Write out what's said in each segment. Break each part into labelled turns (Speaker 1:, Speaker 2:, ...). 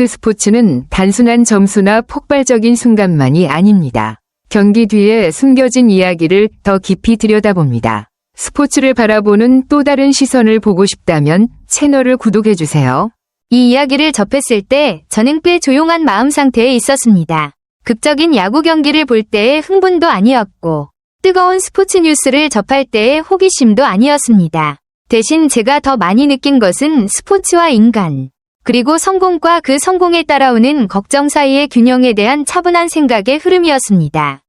Speaker 1: 스포츠는 단순한 점수나 폭발적인 순간만이 아닙니다. 경기 뒤에 숨겨진 이야기를 더 깊이 들여다봅니다. 스포츠를 바라보는 또 다른 시선을 보고 싶다면 채널을 구독해주세요.
Speaker 2: 이 이야기를 접했을 때 저는 꽤 조용한 마음 상태에 있었습니다. 극적인 야구 경기를 볼 때의 흥분도 아니었고 뜨거운 스포츠 뉴스를 접할 때의 호기심도 아니었습니다. 대신 제가 더 많이 느낀 것은 스포츠와 인간, 그리고 성공과 그 성공에 따라오는 걱정 사이의 균형에 대한 차분한 생각의 흐름이었습니다.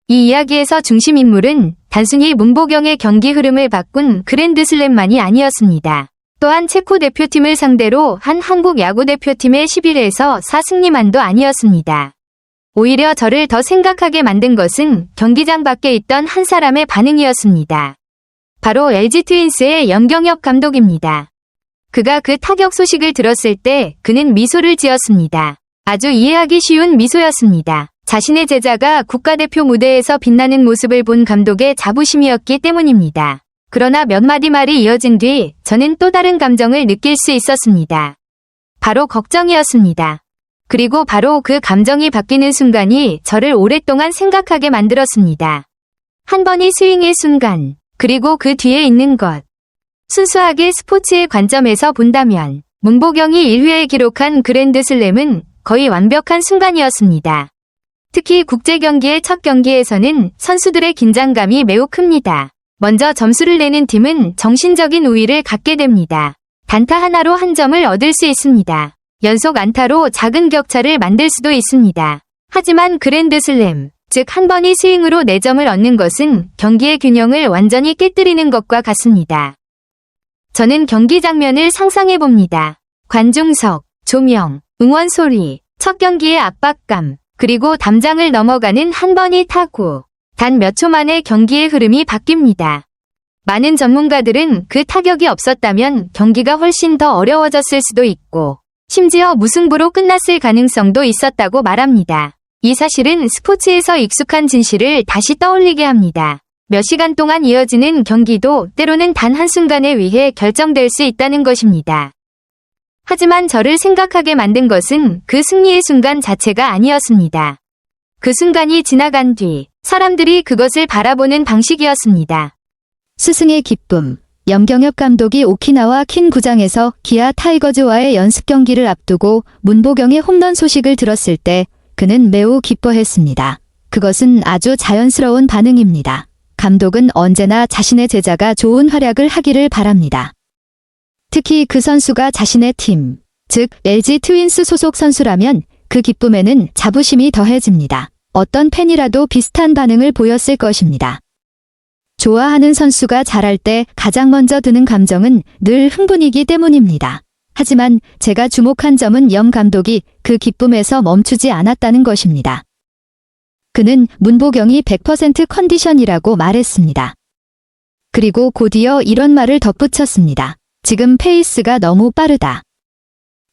Speaker 2: 이 이야기에서 중심 인물은 단순히 문보경의 경기 흐름을 바꾼 그랜드슬램만이 아니었습니다. 또한 체코 대표팀을 상대로 한 한국 야구 대표팀의 11에서 4승리만도 아니었습니다. 오히려 저를 더 생각하게 만든 것은 경기장 밖에 있던 한 사람의 반응이었습니다. 바로 LG 트윈스의 염경엽 감독입니다. 그가 그 타격 소식을 들었을 때 그는 미소를 지었습니다. 아주 이해하기 쉬운 미소였습니다. 자신의 제자가 국가대표 무대에서 빛나는 모습을 본 감독의 자부심이었기 때문입니다. 그러나 몇 마디 말이 이어진 뒤 저는 또 다른 감정을 느낄 수 있었습니다. 바로 걱정이었습니다. 그리고 바로 그 감정이 바뀌는 순간이 저를 오랫동안 생각하게 만들었습니다. 한 번의 스윙의 순간, 그리고 그 뒤에 있는 것. 순수하게 스포츠의 관점에서 본다면 문보경이 1회에 기록한 그랜드슬램은 거의 완벽한 순간이었습니다. 특히 국제경기의 첫 경기에서는 선수들의 긴장감이 매우 큽니다. 먼저 점수를 내는 팀은 정신적인 우위를 갖게 됩니다. 단타 하나로 한 점을 얻을 수 있습니다. 연속 안타로 작은 격차를 만들 수도 있습니다. 하지만 그랜드슬램, 즉 한 번의 스윙으로 4점을 얻는 것은 경기의 균형을 완전히 깨뜨리는 것과 같습니다. 저는 경기 장면을 상상해봅니다. 관중석, 조명, 응원 소리, 첫 경기의 압박감, 그리고 담장을 넘어가는 한 번의 타구. 단 몇 초 만에 경기의 흐름이 바뀝니다. 많은 전문가들은 그 타격이 없었다면 경기가 훨씬 더 어려워졌을 수도 있고 심지어 무승부로 끝났을 가능성도 있었다고 말합니다. 이 사실은 스포츠에서 익숙한 진실을 다시 떠올리게 합니다. 몇 시간 동안 이어지는 경기도 때로는 단 한순간에 의해 결정될 수 있다는 것입니다. 하지만 저를 생각하게 만든 것은 그 승리의 순간 자체가 아니었습니다. 그 순간이 지나간 뒤 사람들이 그것을 바라보는 방식이었습니다.
Speaker 3: 스승의 기쁨. 염경엽 감독이 오키나와 킨 구장에서 기아 타이거즈와의 연습 경기를 앞두고 문보경의 홈런 소식을 들었을 때 그는 매우 기뻐했습니다. 그것은 아주 자연스러운 반응입니다. 감독은 언제나 자신의 제자가 좋은 활약을 하기를 바랍니다. 특히 그 선수가 자신의 팀, 즉 LG 트윈스 소속 선수라면 그 기쁨에는 자부심이 더해집니다. 어떤 팬이라도 비슷한 반응을 보였을 것입니다. 좋아하는 선수가 잘할 때 가장 먼저 드는 감정은 늘 흥분이기 때문입니다. 하지만 제가 주목한 점은 염 감독이 그 기쁨에서 멈추지 않았다는 것입니다. 그는 문보경이 100% 컨디션이라고 말했습니다. 그리고 곧이어 이런 말을 덧붙였습니다. 지금 페이스가 너무 빠르다.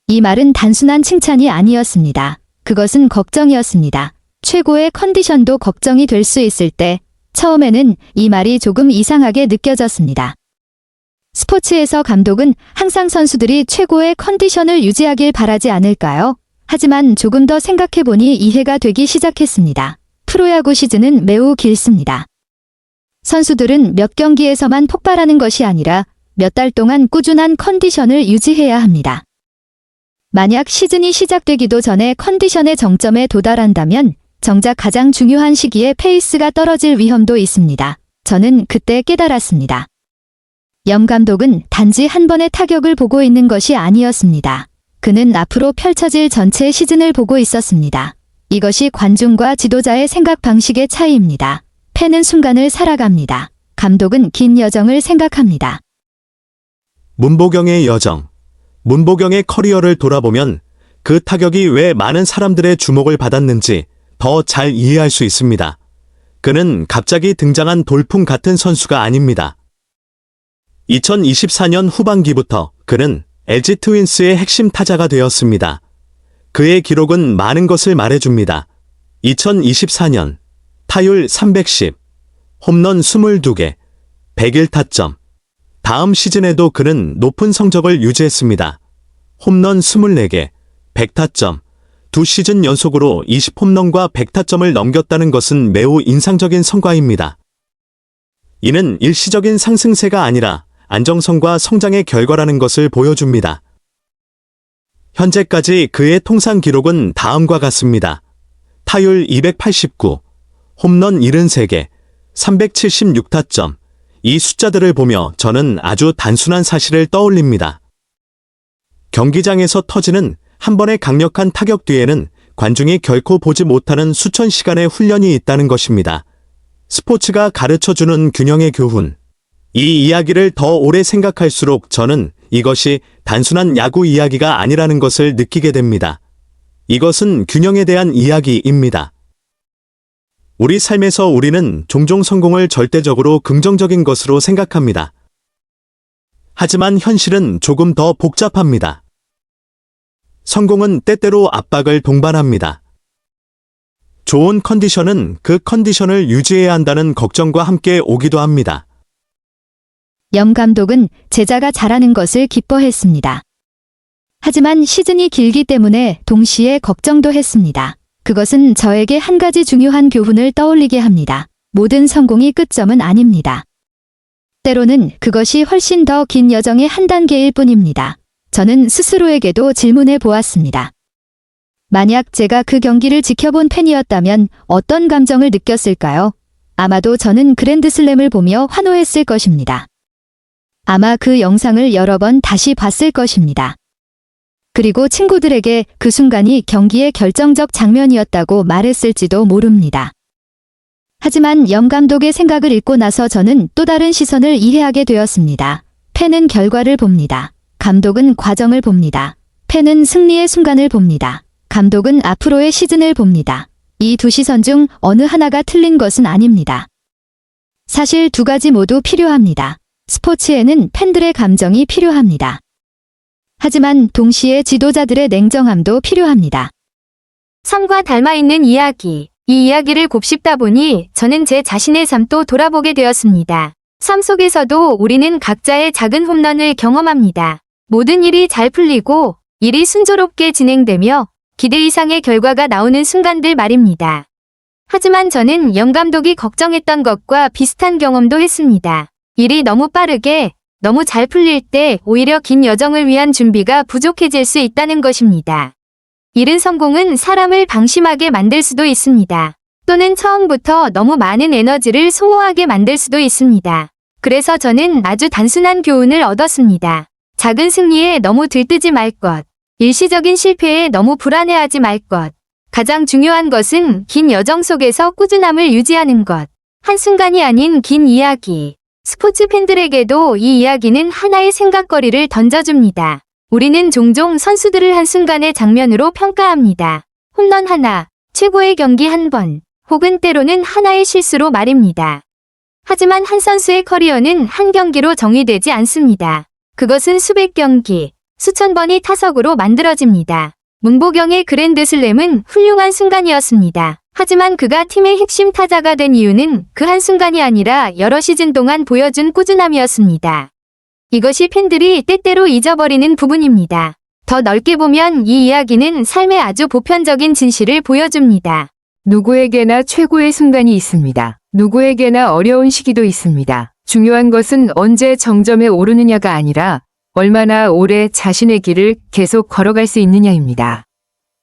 Speaker 3: 이 말은 단순한 칭찬이 아니었습니다. 그것은 걱정이었습니다. 최고의 컨디션도 걱정이 될 수 있을 때 처음에는 이 말이 조금 이상하게 느껴졌습니다. 스포츠에서 감독은 항상 선수들이 최고의 컨디션을 유지하길 바라지 않을까요? 하지만 조금 더 생각해보니 이해가 되기 시작했습니다. 프로야구 시즌은 매우 길습니다. 선수들은 몇 경기에서만 폭발하는 것이 아니라 몇 달 동안 꾸준한 컨디션을 유지해야 합니다. 만약 시즌이 시작되기도 전에 컨디션의 정점에 도달한다면 정작 가장 중요한 시기에 페이스가 떨어질 위험도 있습니다. 저는 그때 깨달았습니다. 염 감독은 단지 한 번의 타격을 보고 있는 것이 아니었습니다. 그는 앞으로 펼쳐질 전체 시즌을 보고 있었습니다. 이것이 관중과 지도자의 생각 방식의 차이입니다. 팬은 순간을 살아갑니다. 감독은 긴 여정을 생각합니다.
Speaker 4: 문보경의 여정. 문보경의 커리어를 돌아보면 그 타격이 왜 많은 사람들의 주목을 받았는지 더 잘 이해할 수 있습니다. 그는 갑자기 등장한 돌풍 같은 선수가 아닙니다. 2024년 후반기부터 그는 LG 트윈스의 핵심 타자가 되었습니다. 그의 기록은 많은 것을 말해줍니다. 2024년 타율 310, 홈런 22개, 101타점. 다음 시즌에도 그는 높은 성적을 유지했습니다. 홈런 24개, 100타점, 2시즌 연속으로 20홈런과 100타점을 넘겼다는 것은 매우 인상적인 성과입니다. 이는 일시적인 상승세가 아니라 안정성과 성장의 결과라는 것을 보여줍니다. 현재까지 그의 통산 기록은 다음과 같습니다. 타율 289, 홈런 73개, 376타점. 이 숫자들을 보며 저는 아주 단순한 사실을 떠올립니다. 경기장에서 터지는 한 번의 강력한 타격 뒤에는 관중이 결코 보지 못하는 수천 시간의 훈련이 있다는 것입니다. 스포츠가 가르쳐주는 균형의 교훈. 이 이야기를 더 오래 생각할수록 저는 이것이 단순한 야구 이야기가 아니라는 것을 느끼게 됩니다. 이것은 균형에 대한 이야기입니다. 우리 삶에서 우리는 종종 성공을 절대적으로 긍정적인 것으로 생각합니다. 하지만 현실은 조금 더 복잡합니다. 성공은 때때로 압박을 동반합니다. 좋은 컨디션은 그 컨디션을 유지해야 한다는 걱정과 함께 오기도 합니다.
Speaker 3: 염 감독은 제자가 잘하는 것을 기뻐했습니다. 하지만 시즌이 길기 때문에 동시에 걱정도 했습니다. 그것은 저에게 한 가지 중요한 교훈을 떠올리게 합니다. 모든 성공이 끝점은 아닙니다. 때로는 그것이 훨씬 더 긴 여정의 한 단계일 뿐입니다. 저는 스스로에게도 질문해 보았습니다. 만약 제가 그 경기를 지켜본 팬이었다면 어떤 감정을 느꼈을까요? 아마도 저는 그랜드슬램을 보며 환호했을 것입니다. 아마 그 영상을 여러 번 다시 봤을 것입니다. 그리고 친구들에게 그 순간이 경기의 결정적 장면이었다고 말했을지도 모릅니다. 하지만 염 감독의 생각을 읽고 나서 저는 또 다른 시선을 이해하게 되었습니다. 팬은 결과를 봅니다. 감독은 과정을 봅니다. 팬은 승리의 순간을 봅니다. 감독은 앞으로의 시즌을 봅니다. 이 두 시선 중 어느 하나가 틀린 것은 아닙니다. 사실 두 가지 모두 필요합니다. 스포츠에는 팬들의 감정이 필요합니다. 하지만 동시에 지도자들의 냉정함도 필요합니다.
Speaker 2: 삶과 닮아있는 이야기. 이 이야기를 곱씹다 보니 저는 제 자신의 삶도 돌아보게 되었습니다. 삶 속에서도 우리는 각자의 작은 홈런을 경험합니다. 모든 일이 잘 풀리고 일이 순조롭게 진행되며 기대 이상의 결과가 나오는 순간들 말입니다. 하지만 저는 염 감독이 걱정했던 것과 비슷한 경험도 했습니다. 일이 너무 빠르게, 너무 잘 풀릴 때 오히려 긴 여정을 위한 준비가 부족해질 수 있다는 것입니다. 이른 성공은 사람을 방심하게 만들 수도 있습니다. 또는 처음부터 너무 많은 에너지를 소모하게 만들 수도 있습니다. 그래서 저는 아주 단순한 교훈을 얻었습니다. 작은 승리에 너무 들뜨지 말 것. 일시적인 실패에 너무 불안해하지 말 것. 가장 중요한 것은 긴 여정 속에서 꾸준함을 유지하는 것. 한순간이 아닌 긴 이야기. 스포츠 팬들에게도 이 이야기는 하나의 생각거리를 던져줍니다. 우리는 종종 선수들을 한순간의 장면으로 평가합니다. 홈런 하나, 최고의 경기 한 번, 혹은 때로는 하나의 실수로 말입니다. 하지만 한 선수의 커리어는 한 경기로 정의되지 않습니다. 그것은 수백 경기, 수천 번이 타석으로 만들어집니다. 문보경의 그랜드슬램은 훌륭한 순간이었습니다. 하지만 그가 팀의 핵심 타자가 된 이유는 그 한순간이 아니라 여러 시즌 동안 보여준 꾸준함이었습니다. 이것이 팬들이 때때로 잊어버리는 부분입니다. 더 넓게 보면 이 이야기는 삶의 아주 보편적인 진실을 보여줍니다.
Speaker 1: 누구에게나 최고의 순간이 있습니다. 누구에게나 어려운 시기도 있습니다. 중요한 것은 언제 정점에 오르느냐가 아니라 얼마나 오래 자신의 길을 계속 걸어갈 수 있느냐입니다.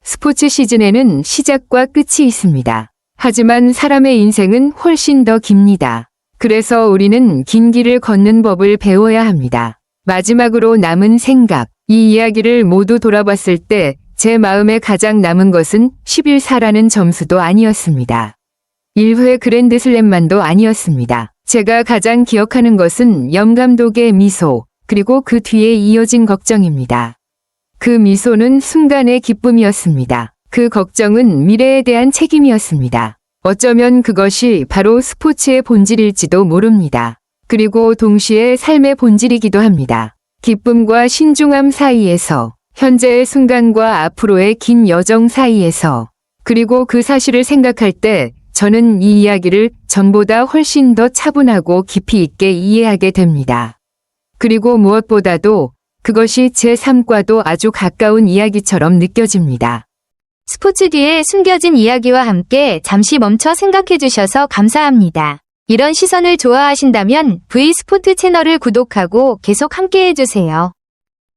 Speaker 1: 스포츠 시즌에는 시작과 끝이 있습니다. 하지만 사람의 인생은 훨씬 더 깁니다. 그래서 우리는 긴 길을 걷는 법을 배워야 합니다. 마지막으로 남은 생각. 이 이야기를 모두 돌아봤을 때 제 마음에 가장 남은 것은 11사라는 점수도 아니었습니다. 1회 그랜드슬램만도 아니었습니다. 제가 가장 기억하는 것은 염 감독의 미소, 그리고 그 뒤에 이어진 걱정입니다. 그 미소는 순간의 기쁨이었습니다. 그 걱정은 미래에 대한 책임이었습니다. 어쩌면 그것이 바로 스포츠의 본질일지도 모릅니다. 그리고 동시에 삶의 본질이기도 합니다. 기쁨과 신중함 사이에서, 현재의 순간과 앞으로의 긴 여정 사이에서, 그리고 그 사실을 생각할 때 저는 이 이야기를 전보다 훨씬 더 차분하고 깊이 있게 이해하게 됩니다. 그리고 무엇보다도 그것이 제 삶과도 아주 가까운 이야기처럼 느껴집니다.
Speaker 2: 스포츠 뒤에 숨겨진 이야기와 함께 잠시 멈춰 생각해 주셔서 감사합니다. 이런 시선을 좋아하신다면 V스포트 채널을 구독하고 계속 함께 해주세요.